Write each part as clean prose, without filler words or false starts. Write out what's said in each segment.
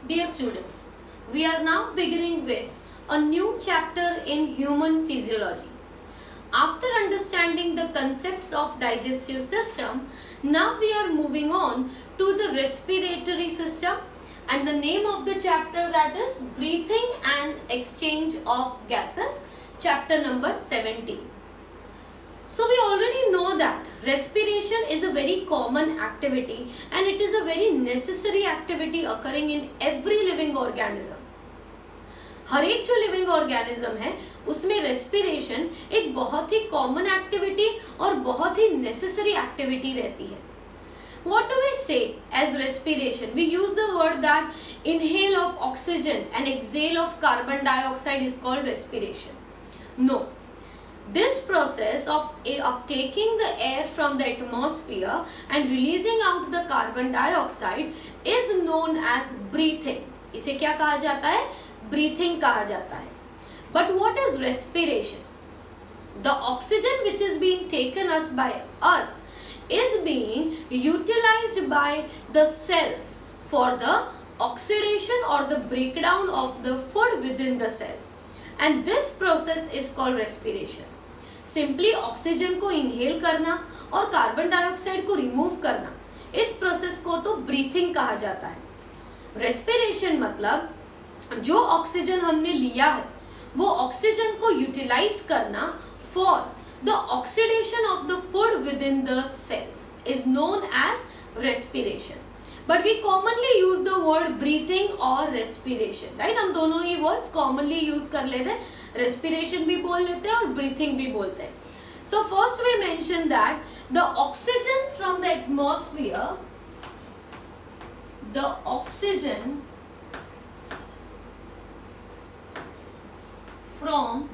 Dear students, we are now beginning with a new chapter in human physiology. After understanding the concepts of digestive system, now we are moving on to the respiratory system, and the name of the chapter, that is breathing and exchange of gases, chapter number 17. So we already know that respiration is a very common activity and it is a very necessary activity occurring in every living organism. हर एक जो living organism है उसमें respiration एक बहुत ही common activity और बहुत ही necessary activity रहती है. What do we say as respiration? We use the word that inhale of oxygen and exhale of carbon dioxide is called respiration. No. This process of uptaking the air from the atmosphere and releasing out the carbon dioxide is known as breathing. इसे क्या कहा जाता है? Breathing कहा जाता है. But what is respiration? The oxygen which is being taken by us is being utilized by the cells for the oxidation or the breakdown of the food within the cell. And this process is called respiration. Simply oxygen को inhale करना और carbon dioxide को remove करना, इस process को तो breathing कहा जाता है. रेस्पिरेशन मतलब जो ऑक्सीजन हमने लिया है वो ऑक्सीजन को यूटिलाइज करना for the oxidation of the food within the cells is known as respiration. But we commonly use the word breathing और रेस्पिरेशन, राइट. हम दोनों ही वर्ड्स कॉमनली यूज कर लेते हैं, रेस्पिरेशन भी बोल लेते हैं और ब्रीथिंग भी बोलते हैं. So first we mention that the oxygen from the atmosphere, the oxygen from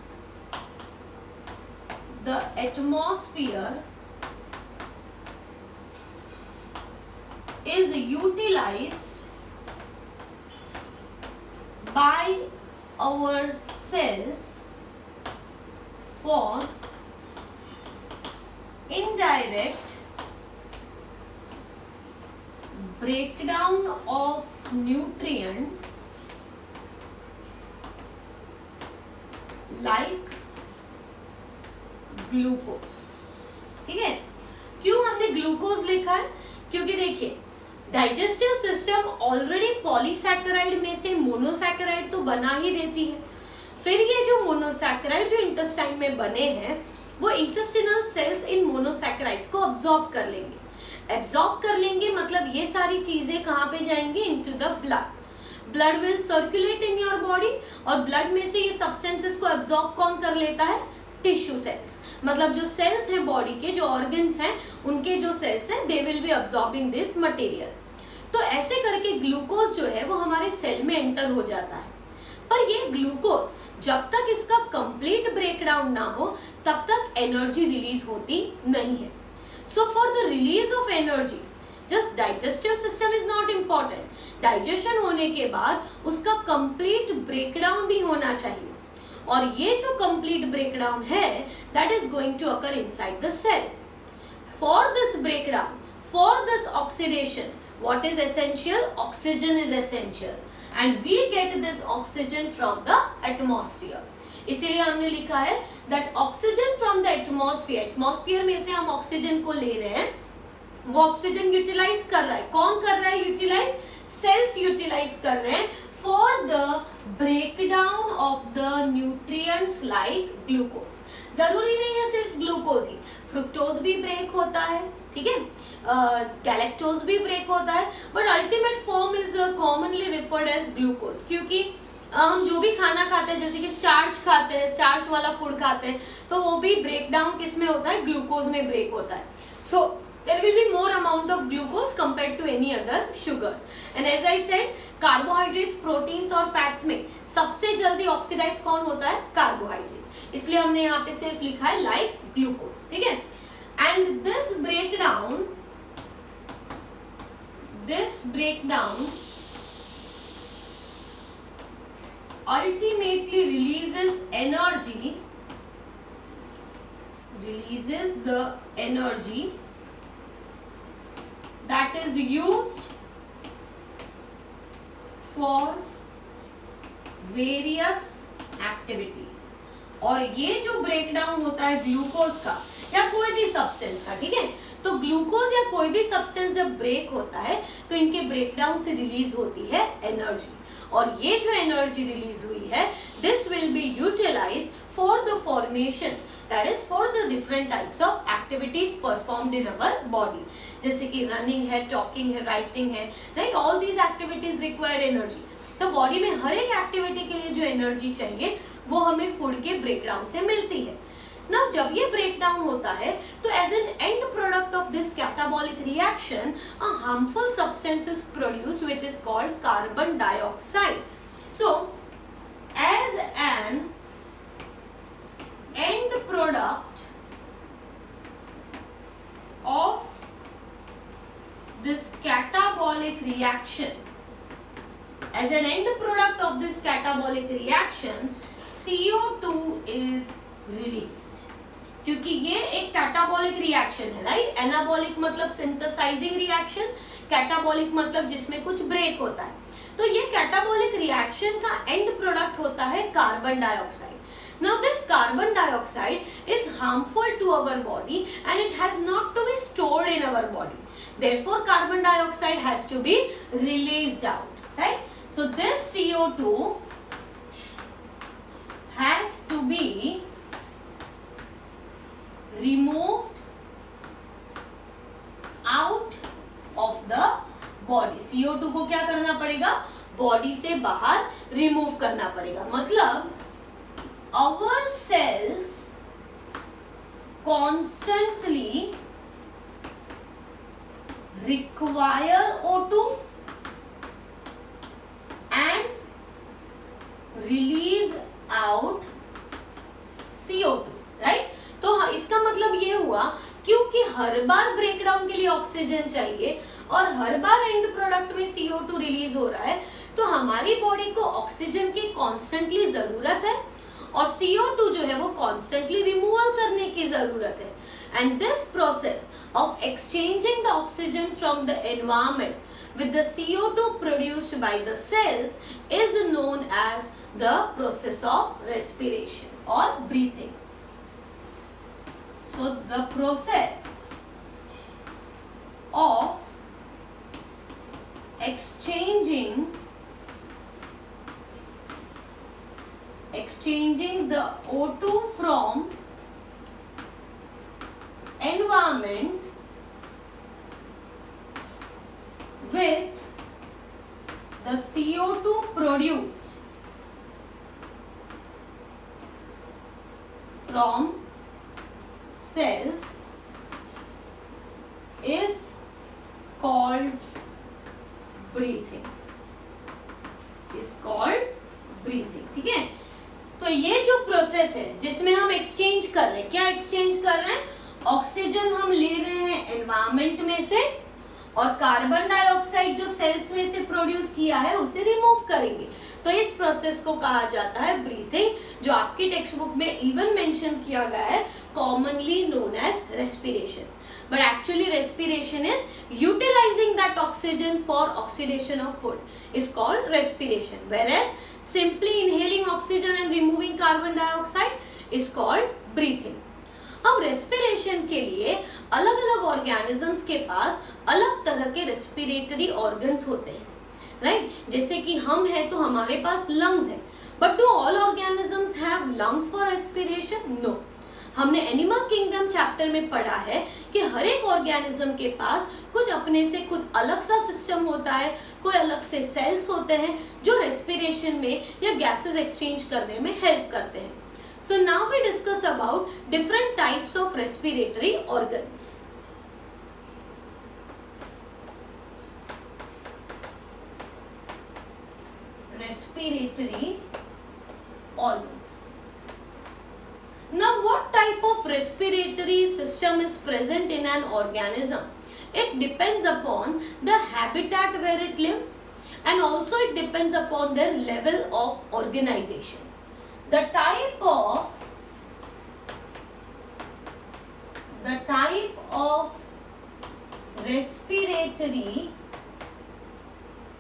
the atmosphere is utilized by our cells for indirect breakdown of nutrients like glucose. ठीक है, क्यों हमने ग्लूकोज लिखा है? क्योंकि देखिए डाइजेस्टिव सिस्टम ऑलरेडी पॉलीसैकेराइड में से मोनोसैकेराइड तो बना ही देती है. फिर ये जो मोनोसैकेराइड जो इंटेस्टाइन में बने हैं वो इंटेस्टिनल सेल्स इन मोनोसैकेराइड्स को अब्सॉर्ब कर लेंगे. एब्सॉर्ब कर लेंगे मतलब ये सारी चीजें कहाँ पे जाएंगी? Into the blood. Blood will circulate in your body और ब्लड में से ये सब्सटेंसेस को एब्सॉर्ब कौन कर लेता है? Tissue cells. मतलब जो सेल्स हैं बॉडी के, जो ऑर्गन्स हैं, उनके जो सेल्स हैं they will be absorbing this material. तो ऐसे करके ग्लूकोज जो है वो हमारे सेल में एंटर हो जाता है. पर ये ग्लूकोज जब तक इसका कंप्लीट ब्रेकडाउन ना हो तब तक एनर्जी रिलीज होती नहीं है. So for the release of energy just digestive system is not important. Digestion होने के बाद उसका कंप्लीट ब्रेकडाउन भी होना चाहिए और ये जो कंप्लीट ब्रेकडाउन है that is going to occur inside the cell. For this breakdown, for this oxidation, what is essential? Oxygen is essential and we get this oxygen from the atmosphere. इसीलिए हमने लिखा है that oxygen from the atmosphere, atmosphere में से हम oxygen को ले रहे हैं, वो ऑक्सीजन यूटिलाइज कर रहा है. कौन कर रहा है यूटिलाइज? सेल्स यूटिलाइज कर रहे हैं for the breakdown of the nutrients like glucose. जरूरी नहीं है सिर्फ ग्लूकोज ही, फ्रुक्टोज भी ब्रेक होता है, ठीक है, गैलेक्टोज भी ब्रेक होता है, but ultimate form is commonly referred as glucose. क्योंकि हम जो भी खाना खाते हैं जैसे कि स्टार्च खाते हैं, स्टार्च वाला फूड खाते हैं, तो वो भी ब्रेक डाउन किस में होता है? ग्लूकोज में ब्रेक होता है. सो there will be more amount of glucose compared to any other sugars. And as I said, carbohydrates, proteins और fats में सबसे जल्दी ऑक्सीडाइज कौन होता है? कार्बोहाइड्रेट्स. इसलिए हमने यहाँ पे सिर्फ लिखा है लाइक ग्लूकोज. ठीक है. And this breakdown ultimately releases the energy that is used for various activities. और ये जो ब्रेकडाउन होता है ग्लूकोज का या कोई भी सब्सटेंस का, ठीक है, तो ग्लूकोज या कोई भी सब्सटेंस जब ब्रेक होता है तो इनके ब्रेकडाउन से रिलीज होती है एनर्जी, और ये जो एनर्जी रिलीज हुई है this will be utilized for the formation, that is for the different types of activities performed in our body, जैसे कि रनिंग है, टॉकिंग है, राइटिंग है, right, all these activities require energy. तो बॉडी में हर एक एक्टिविटी के लिए जो एनर्जी चाहिए वो हमें फूड के ब्रेकडाउन से मिलती है। Now, जब ये ब्रेकडाउन होता है तो as an end product of this catabolic reaction a harmful substance is produced which is called carbon dioxide. So, as an end product of this catabolic reaction, as an end product of this catabolic reaction, CO2 is released. क्योंकि ये एक catabolic reaction है, right. Anabolic मतलब synthesizing reaction, catabolic मतलब जिसमें कुछ break होता है। तो ये कैटाबॉलिक रिएक्शन का एंड प्रोडक्ट होता है carbon dioxide. Now this carbon dioxide is harmful to our body and it has not to be stored in our body, therefore carbon dioxide has to be released out, right. So this CO2 has to be removed out of the body. CO2 को क्या करना पड़ेगा, body से बाहर remove करना पड़ेगा। मतलब our cells constantly require O2 and release out CO2, right. तो इसका मतलब ये हुआ क्योंकि हर बार ब्रेकडाउन के लिए ऑक्सीजन चाहिए और हर बार एंड प्रोडक्ट में CO2 रिलीज हो रहा है, तो हमारी बॉडी को ऑक्सीजन की कॉन्स्टेंटली जरूरत है और CO2 जो है वो कॉन्स्टेंटली रिमूवल करने की जरूरत है। And this process of exchanging the oxygen from the environment with the CO2 produced by the cells is known as the process of respiration or breathing. So the process of exchanging the O2 from environment with the CO2 produced from cells is called breathing. Is called breathing. ठीक है, तो ये जो process है जिसमें हम exchange कर रहे हैं, क्या एक्सचेंज कर रहे हैं, ऑक्सीजन हम ले रहे हैं एनवायरमेंट में से और कार्बन डाइऑक्साइड जो सेल्स में से प्रोड्यूस किया है उसे रिमूव करेंगे। तो इस प्रोसेस को कहा जाता है ब्रीथिंग, जो आपकी टेक्स्ट बुक में इवन मेंशन किया गया है, commonly known as respiration. But actually respiration is utilizing that oxygen for oxidation of food, is called respiration, whereas simply inhaling oxygen and removing carbon dioxide is called breathing. अब respiration के लिए अलग अलग organisms के पास अलग तरह के respiratory organs होते हैं, राइट। जैसे कि हम हैं तो हमारे पास लंग्स हैं, but do all organisms have lungs for respiration? No. हमने एनिमल किंगडम चैप्टर में पढ़ा है कि हर एक ऑर्गेनिज्म के पास कुछ अपने से खुद अलग सा सिस्टम होता है, कोई अलग से सेल्स होते हैं जो रेस्पिरेशन में या गैसेस एक्सचेंज करने में हेल्प करते हैं। So now we discuss about different types of respiratory organs. Respiratory organs. Now what type of respiratory system is present in an organism? It depends upon the habitat where it lives and also it depends upon their level of organization. The type of respiratory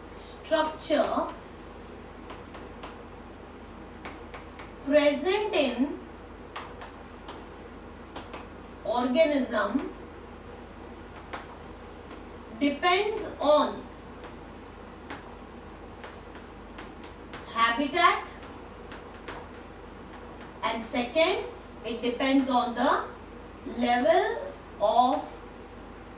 structure present in organism depends on habitat, and second it depends on the level of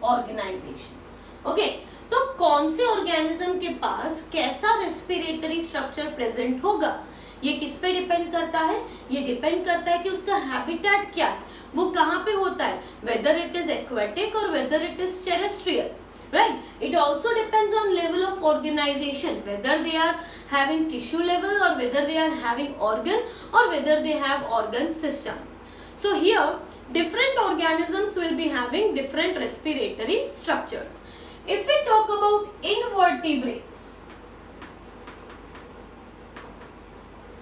organization. Okay, तो कौन से organism के पास कैसा respiratory structure present होगा, ये किस पे depend करता है? ये डिपेंड करता है कि उसका हैबिटेट क्या है, वो कहाँ पे होता है, वेदर इट इज एक्वेटिक और whether it is terrestrial, right? It also depends on level of organization, whether they are having tissue level or whether they are having organ or whether they have organ system. So here different organisms will be having different respiratory structures. If we talk about invertebrates,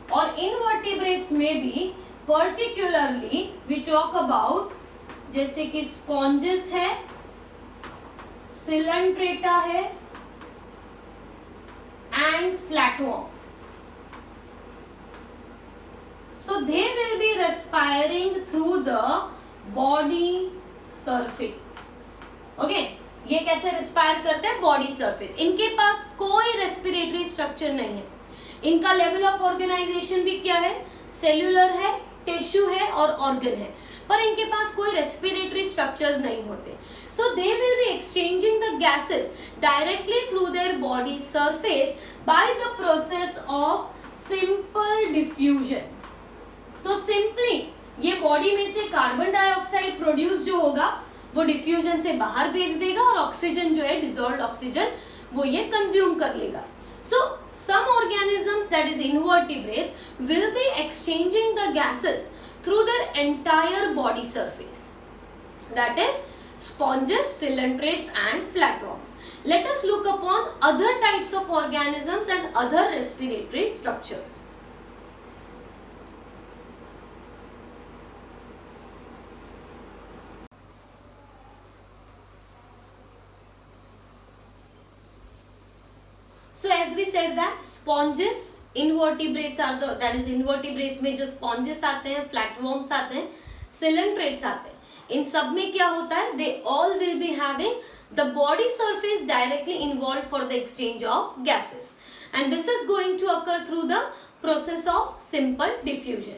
or invertebrates में भी particularly we talk about जैसे कि sponges है, Coelenterata है and flatworms. So they will be respiring through the body surface. Okay, ये कैसे respire करते हैं? Body surface. इनके पास कोई रेस्पिरेटरी स्ट्रक्चर नहीं है. इनका लेवल ऑफ ऑर्गेनाइजेशन भी क्या है? सेल्यूलर है, टिश्यू है और ऑर्गन है, पर इनके पास कोई रेस्पिरेटरी स्ट्रक्चर्स नहीं होते. So they will be exchanging the gases directly through their body surface by the process of simple diffusion. तो simply ये बॉडी में से कार्बन डाइऑक्साइड प्रोड्यूस जो होगा वो डिफ्यूजन से बाहर भेज देगा और ऑक्सीजन जो है, डिसॉल्व्ड ऑक्सीजन, वो ये कंज्यूम कर लेगा. So some organisms, that is invertebrates, will be exchanging the gases through their entire body surface. That is sponges, coelentrates and flatworms. Let us look upon other types of organisms and other respiratory structures. So as we said that sponges, invertebrates are the, that is invertebrates में जो sponges आते हैं, flatworms आते हैं, coelentrates आते हैं, इन सब में क्या होता है? They all will be having the body surface directly involved for the exchange of gases, and this is going to occur through the process of simple diffusion.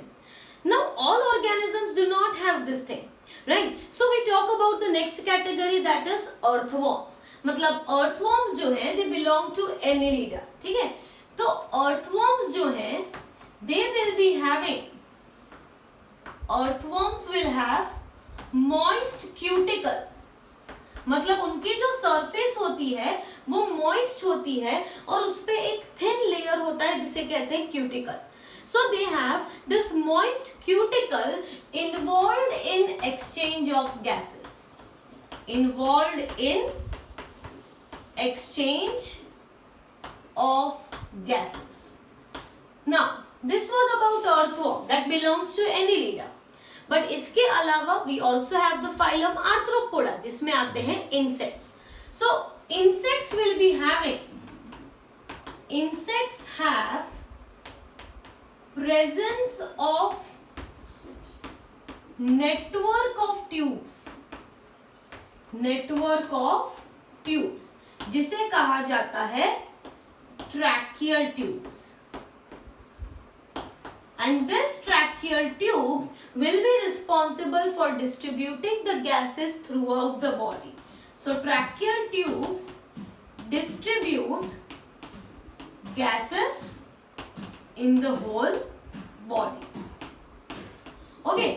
Now all organisms do not have this thing, right? So we talk about the next category, that is earthworms. मतलब earthworms जो है they belong to Annelida, ठीक है? तो earthworms जो है they will be having, earthworms will have moist cuticle. मतलब उनकी जो सरफेस होती है वो मॉइस्ट होती है और उस पे एक थिन लेयर होता है जिसे कहते हैं cuticle. So they have this moist cuticle involved in exchange of gases. Involved in exchange of gases. Now this was about earthworm that belongs to Annelida. But इसके अलावा we also have the phylum Arthropoda जिसमें आते हैं insects. So insects will be having, insects have presence of network of tubes, network of tubes जिसे कहा जाता है tracheal tubes. And this tracheal tubes will be responsible for distributing the gases throughout the body. So tracheal tubes distribute gases in the whole body. Okay,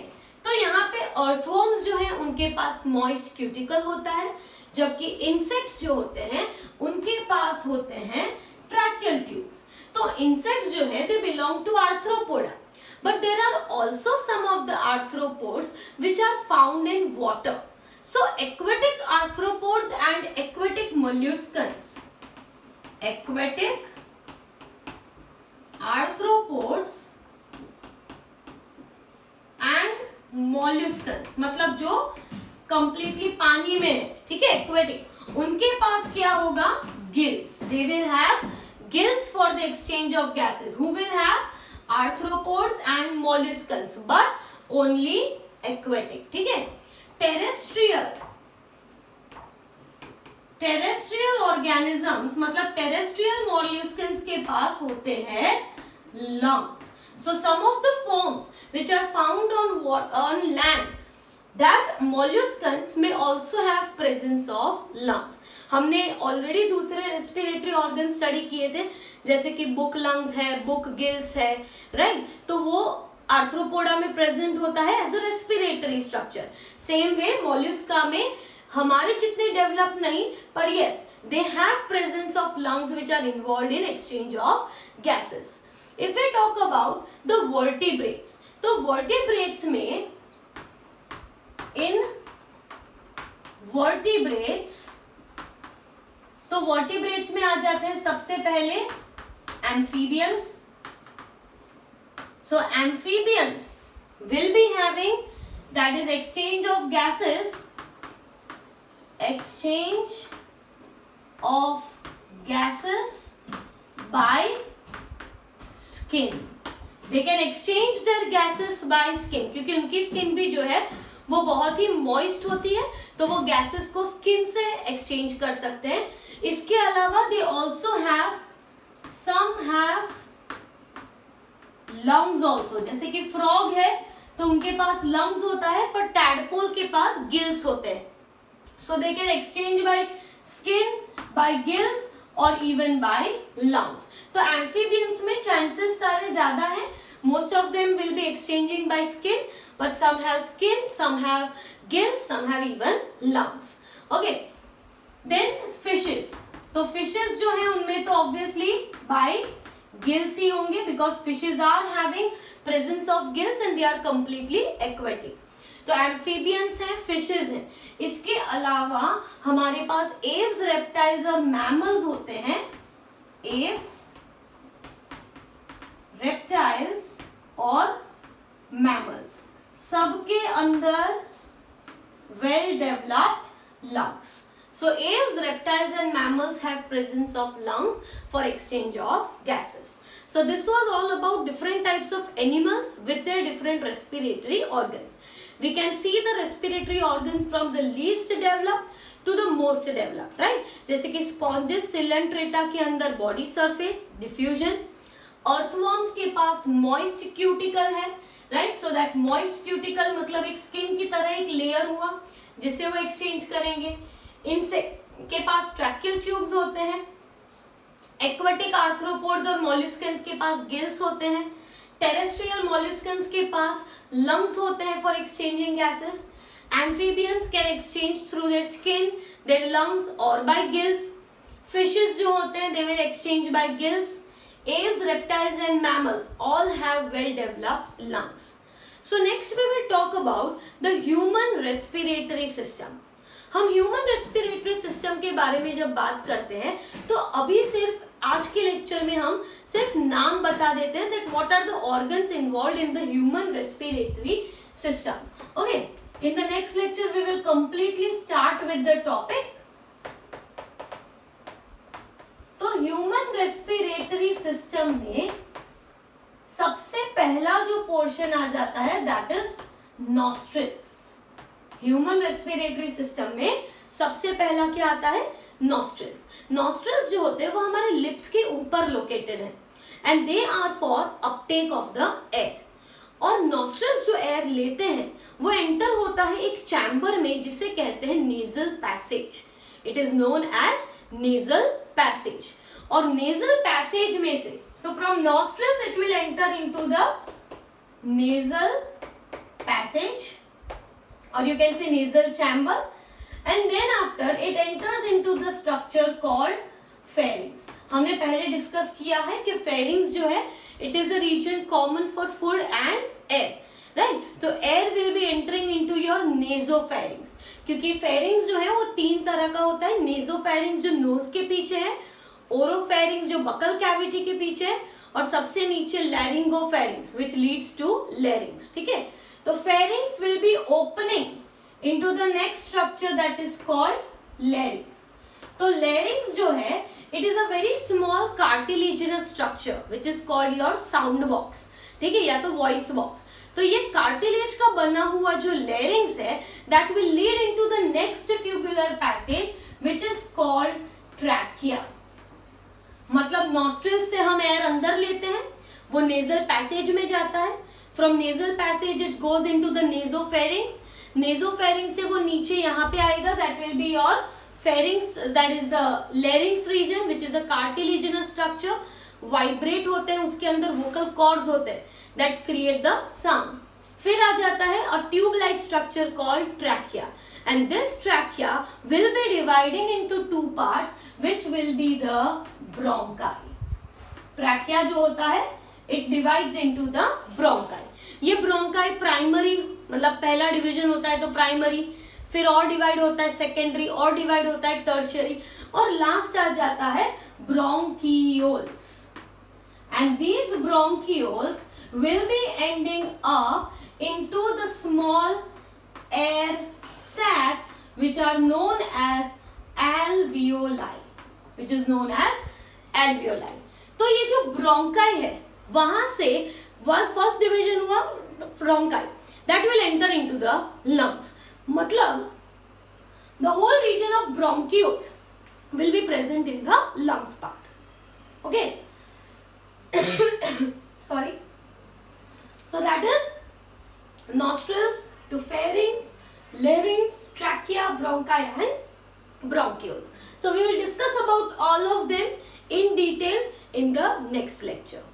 तो यहाँ पे earthworms जो हैं उनके पास moist cuticle होता है, जबकि insects जो होते हैं उनके पास होते हैं tracheal tubes. तो insects जो है they belong to arthropoda, but there are also some of the arthropods which are found in water. So aquatic arthropods and aquatic molluscans, aquatic arthropods and molluscans मतलब जो completely पानी में है, ठीक है, aquatic, उनके पास क्या होगा? Gills. They will have gills for the exchange of gases. Who will have? Arthropods and molluscans, but only aquatic, ठीक है। टेरेस्ट्रियल ऑर्गेनिजम्स मतलब टेरेस्ट्रियल मॉल्यूस्कन्स के पास होते हैं lungs. So some of the forms which are found on land, that molluscans may also have presence of lungs. हमने already दूसरे respiratory organ study किए थे, जैसे कि बुक लंग्स है, बुक गिल्स है, राइट। तो वो आर्थ्रोपोडा में प्रेजेंट होता है as a respiratory structure. Same way mollusca में हमारे जितने डेवलप नहीं, पर yes they have presence of lungs which are involve in exchange of gases. If I talk about the vertebrates, तो vertebrates में in vertebrates, तो vertebrates में आ जाते हैं सबसे पहले amphibians. So amphibians will be having, that is exchange of gases, exchange of gases by skin. They can exchange there gases by skin, क्योंकि उनकी स्किन भी जो है वो बहुत ही मॉइस्ट होती है, तो वो गैसेस को स्किन से एक्सचेंज कर सकते हैं। इसके अलावा they also have some have lungs also, जैसे कि फ्रॉग है तो उनके पास लंग्स होता है, पर टैडपोल के पास गिल्स होते हैं। So they can exchange by skin, by gills और इवन बाय लंग्स। तो एम्फीबियंस में चांसेस सारे ज्यादा हैं, most of them will be exchanging by skin, but some have skin, some have gills, some have even lungs. Okay, then fishes, तो fishes जो है उनमें तो ऑब्वियसली बाय गिल्स ही होंगे, because fishes are having presence of gills and they are completely aquatic. तो amphibians हैं, fishes हैं। इसके अलावा हमारे पास एव्स, रेप्टाइल्स और मैमल्स होते हैं। एव्स, रेप्टाइल्स और मैमल्स, सबके अंदर well developed lungs. So aves, reptiles and mammals have presence of lungs for exchange of gases. So this was all about different types of animals with their different respiratory organs. We can see the respiratory organs from the least developed to the most developed, right? जैसे कि sponges, coelenterata के अंदर body surface, diffusion. Earthworms के पास moist cuticle है, right? So that moist cuticle मतलब एक skin की तरह एक layer हुआ जिससे वो exchange करेंगे। इंसेक्ट के पास ट्रैकियल ट्यूब्स होते हैं। एक्वेटिक आर्थ्रोपोड्स और मॉलिस्कन्स के पास गिल्स होते हैं। टेरेस्ट्रियल मॉलिस्कन्स के पास लंग्स होते हैं for exchanging gases. Amphibians can exchange through their skin, their lungs और बाय गिल्स। फिशेस जो होते हैं they will exchange by gills. Aves, reptiles and mammals all have well developed lungs. So next we will talk about the human respiratory system. हम human respiratory system के बारे में जब बात करते हैं तो अभी सिर्फ आज के लेक्चर में हम सिर्फ नाम बता देते हैं that what are the organs involved in the human respiratory system. Okay, in the next lecture we will completely start with the topic. तो ह्यूमन रेस्पिरेटरी सिस्टम में सबसे पहला जो पोर्शन आ जाता है that is nostrils. Human respiratory system में सबसे पहला क्या आता है? नॉस्ट्रिल्स। नॉस्ट्रिल्स जो होते हैं वो हमारे लिप्स के ऊपर लोकेटेड है and they are for uptake of the air. और नॉस्ट्रिल्स जो एयर लेते हैं वो एंटर होता है एक चैम्बर में जिसे कहते हैं nasal passage. It is known as nasal passage. और नेजल पैसेज में से so from nostrils it will enter into the nasal passage, or you can say nasal chamber, and then after it enters into the structure called pharynx. हमने पहले discuss किया है कि pharynx जो है it is a region common for food and air, right? तो air will be entering into your nasopharynx, क्योंकि pharynx जो है वो तीन तरह का होता है। nasopharynx जो nose के पीछे है, oropharynx जो buccal cavity के पीछे है, और सबसे नीचे laryngopharynx which leads to larynx, ठीक है। तो pharynx will be opening into the next structure that is called larynx. तो larynx जो है it is a very small cartilaginous structure which is called your sound box. ठीक है, या तो वॉइस बॉक्स। तो ये कार्टिलेज का बना हुआ जो लेरिंग्स है that will lead into the next tubular passage which is called trachea. मतलब नॉस्ट्रिल्स से हम एयर अंदर लेते हैं, वो नेजल पैसेज में जाता है, from nasal passage it goes into the nasopharynx, nasopharynx से वो नीचे यहाँ पे आएगा, that will be your pharynx, that is the larynx region which is a cartilaginous structure. Vibrate होते हैं, उसके अंदर वोकल कॉर्ड्स होते हैं दैट क्रिएट द साउंड। फिर आ जाता है a tube like structure called trachea, and this trachea will be dividing into two parts which will be the bronchi। Trachea जो होता है it divides into the bronchi। ये bronchi primary मतलब पहला division होता है तो प्राइमरी, फिर और डिवाइड होता है सेकेंडरी, और डिवाइड होता है टर्शियरी, और लास्ट आ जाता है bronchioles. And these bronchioles will be ending up into the small air sac which are known as alveoli, which is known as alveoli। तो ये जो ब्रोंकाई है वहां से फर्स्ट डिवीजन हुआ bronchi, that will enter into the lungs. मतलब the whole region of bronchioles will be present in the lungs part. Okay, sorry, so that is nostrils to pharynx, larynx, trachea, bronchi and bronchioles. So we will discuss about all of them in detail in the next lecture.